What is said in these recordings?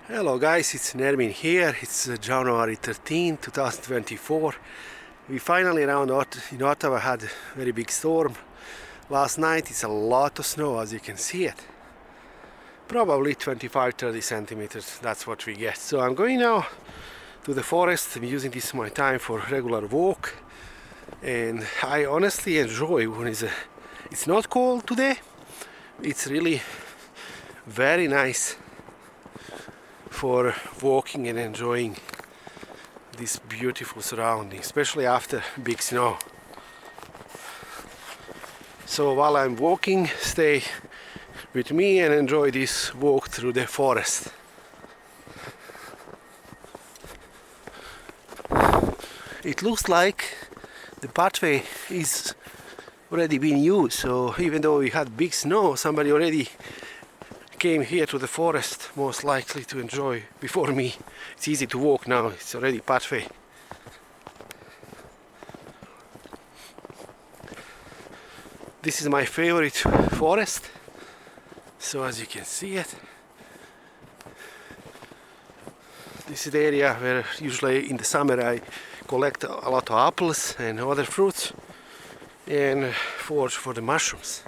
Hello guys, it's Nermin here. It's January 13, 2024. We finally around in Ottawa had a very big storm. Last night it's a lot of snow, as you can see it. Probably 25-30 centimeters, that's what we get. So I'm going now to the forest. I'm using this my time for regular walk. And I honestly enjoy when it's not cold today. It's really very nice for walking and enjoying this beautiful surrounding, especially after big snow. So while I'm walking, stay with me and enjoy this walk through the forest. It looks like the pathway is already being used, so even though we had big snow, somebody already came here to the forest, most likely to enjoy before me. It's easy to walk now, it's already pathway. This is my favorite forest, so as you can see it, this is the area where usually in the summer I collect a lot of apples and other fruits and forage for the mushrooms.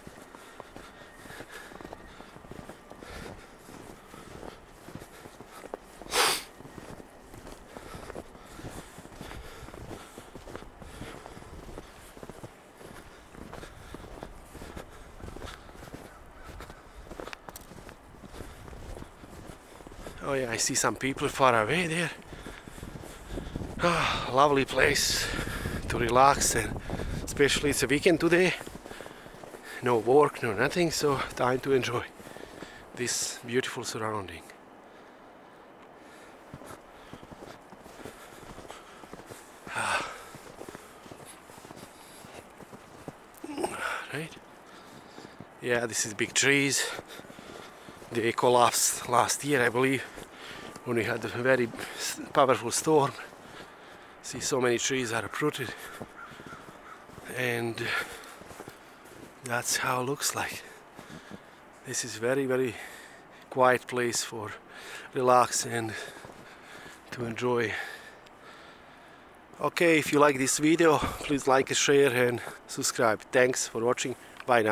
Oh yeah, I see some people far away there. Ah, lovely place to relax, and especially it's a weekend today. No work, no nothing, so time to enjoy this beautiful surrounding. Right? Yeah, this is big trees. They collapsed last year, I believe, when we had a very powerful storm. See, so many trees are uprooted, and that's how it looks like. This is very, very quiet place for relax and to enjoy. Okay, if you like this video, please like, share and subscribe. Thanks for watching. Bye now.